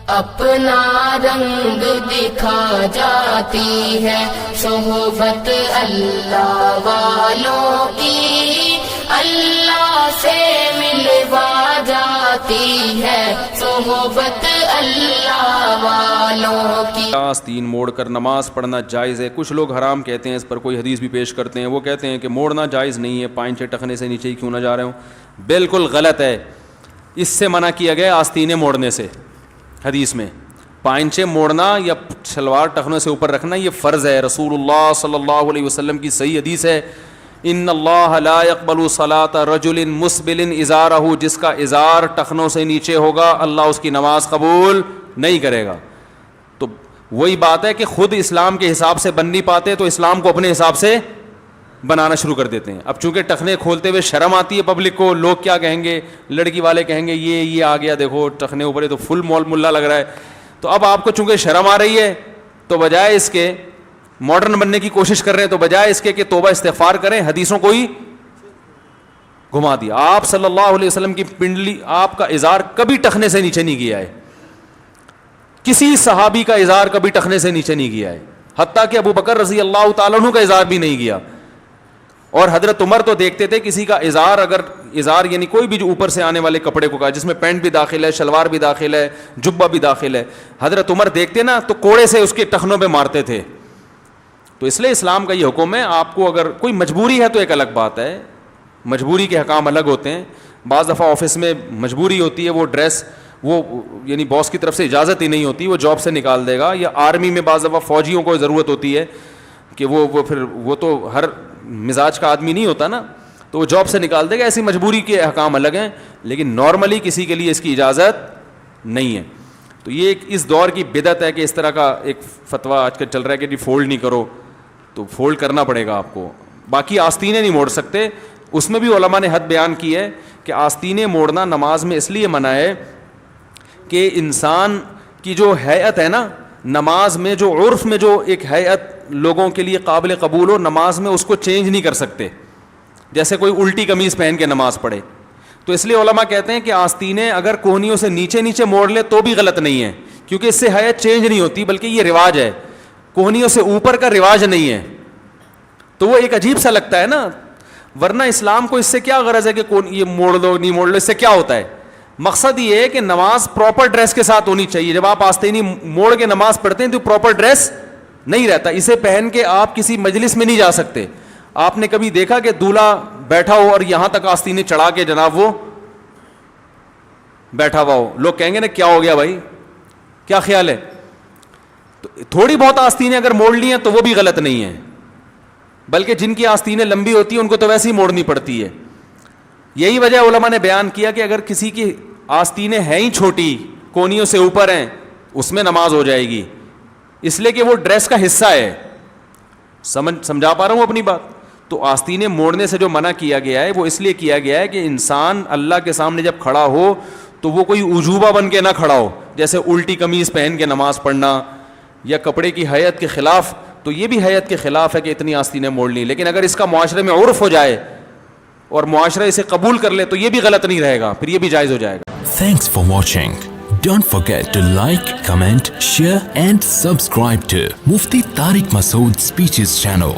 اپنا رنگ دکھا جاتی ہے صحبت اللہ والوں کی، اللہ سے ملوا جاتی ہے صحبت اللہ والوں کی۔ آستین موڑ کر نماز پڑھنا جائز ہے؟ کچھ لوگ حرام کہتے ہیں، اس پر کوئی حدیث بھی پیش کرتے ہیں۔ وہ کہتے ہیں کہ موڑنا جائز نہیں ہے، پائنچے ٹخنے سے نیچے ہی کیوں نہ جا رہے ہوں۔ بالکل غلط ہے، اس سے منع کیا گیا آستینیں موڑنے سے۔ حدیث میں پائنچے موڑنا یا شلوار ٹخنوں سے اوپر رکھنا یہ فرض ہے۔ رسول اللہ صلی اللہ علیہ وسلم کی صحیح حدیث ہے، ان اللہ لا يقبل صلاۃ رجل مسبل ازارہ، جس کا ازار ٹخنوں سے نیچے ہوگا اللہ اس کی نماز قبول نہیں کرے گا۔ تو وہی بات ہے کہ خود اسلام کے حساب سے بن نہیں پاتے تو اسلام کو اپنے حساب سے بنانا شروع کر دیتے ہیں۔ اب چونکہ ٹخنے کھولتے ہوئے شرم آتی ہے پبلک کو، لوگ کیا کہیں گے، لڑکی والے کہیں گے یہ آ گیا دیکھو ٹخنے اوپر، تو فل ملا لگ رہا ہے۔ تو اب آپ کو چونکہ شرم آ رہی ہے تو بجائے اس کے ماڈرن بننے کی کوشش کر رہے ہیں، تو بجائے اس کے کہ توبہ استغفار کریں، حدیثوں کو ہی گھما دیا۔ آپ صلی اللہ علیہ وسلم کی پنڈلی، آپ کا ازار کبھی ٹخنے سے نیچے نہیں گیا ہے، کسی صحابی کا ازار کبھی ٹخنے سے نیچے نہیں گیا ہے، حتیٰ کہ ابو بکر رضی اللہ تعالیٰ عنہ کا ازار بھی نہیں گیا۔ اور حضرت عمر تو دیکھتے تھے کسی کا ازار، اگر ازار یعنی کوئی بھی جو اوپر سے آنے والے کپڑے کو کہا، جس میں پینٹ بھی داخل ہے، شلوار بھی داخل ہے، جبہ بھی داخل ہے، حضرت عمر دیکھتے نا تو کوڑے سے اس کے ٹخنوں پہ مارتے تھے۔ تو اس لیے اسلام کا یہ حکم ہے، آپ کو اگر کوئی مجبوری ہے تو ایک الگ بات ہے، مجبوری کے حکام الگ ہوتے ہیں۔ بعض دفعہ آفس میں مجبوری ہوتی ہے، وہ ڈریس وہ یعنی باس کی طرف سے اجازت ہی نہیں ہوتی، وہ جاب سے نکال دے گا، یا آرمی میں بعض دفعہ فوجیوں کو ضرورت ہوتی ہے کہ وہ تو ہر مزاج کا آدمی نہیں ہوتا نا، تو وہ جاب سے نکال دے گا، ایسی مجبوری کے احکام الگ ہیں، لیکن نارملی کسی کے لیے اس کی اجازت نہیں ہے۔ تو یہ ایک اس دور کی بدعت ہے کہ اس طرح کا ایک فتویٰ آج کل چل رہا ہے کہ فولڈ نہیں کرو، تو فولڈ کرنا پڑے گا آپ کو۔ باقی آستینیں نہیں موڑ سکتے، اس میں بھی علماء نے حد بیان کی ہے کہ آستینیں موڑنا نماز میں اس لیے منع ہے کہ انسان کی جو ہیئت ہے نا، نماز میں جو عرف میں جو ایک ہیئت لوگوں کے لیے قابل قبول ہو، نماز میں اس کو چینج نہیں کر سکتے، جیسے کوئی الٹی قمیض پہن کے نماز پڑھے۔ تو اس لیے علماء کہتے ہیں کہ آستینیں اگر کوہنیوں سے نیچے موڑ لے تو بھی غلط نہیں ہے، کیونکہ اس سے ہیئت چینج نہیں ہوتی، بلکہ یہ رواج ہے، کوہنیوں سے اوپر کا رواج نہیں ہے۔ تو وہ ایک عجیب سا لگتا ہے نا، ورنہ اسلام کو اس سے کیا غرض ہے کہ یہ موڑ دو نہیں موڑ لو، اس سے کیا ہوتا ہے؟ مقصد یہ ہے کہ نماز پراپر ڈریس کے ساتھ ہونی چاہیے۔ جب آپ آستینی موڑ کے نماز پڑھتے ہیں تو پراپر ڈریس نہیں رہتا، اسے پہن کے آپ کسی مجلس میں نہیں جا سکتے۔ آپ نے کبھی دیکھا کہ دولہا بیٹھا ہو اور یہاں تک آستینیں چڑھا کے جناب وہ بیٹھا ہوا ہو، لوگ کہیں گے نا کیا ہو گیا بھائی، کیا خیال ہے؟ تو تھوڑی بہت آستینیں اگر موڑ لی ہیں تو وہ بھی غلط نہیں ہے، بلکہ جن کی آستینیں لمبی ہوتی ہیں ان کو تو ویسے ہی موڑنی پڑتی ہے۔ یہی وجہ علماء نے بیان کیا کہ اگر کسی کی آستینیں ہیں ہی چھوٹی، کونیوں سے اوپر ہیں، اس میں نماز ہو جائے گی، اس لیے کہ وہ ڈریس کا حصہ ہے۔ سمجھا پا رہا ہوں اپنی بات؟ تو آستینیں موڑنے سے جو منع کیا گیا ہے وہ اس لیے کیا گیا ہے کہ انسان اللہ کے سامنے جب کھڑا ہو تو وہ کوئی عجوبہ بن کے نہ کھڑا ہو، جیسے الٹی قمیض پہن کے نماز پڑھنا یا کپڑے کی ہیئت کے خلاف۔ تو یہ بھی ہیئت کے خلاف ہے کہ اتنی آستینیں موڑ لیں، لیکن اگر اس کا معاشرے میں عرف ہو جائے اور معاشرہ اسے قبول کر لے تو یہ بھی غلط نہیں رہے گا، پھر یہ بھی جائز ہو جائے گا۔ Thanks for watching. Don't forget to like, comment, share and subscribe to Mufti Tariq Masood Speeches channel.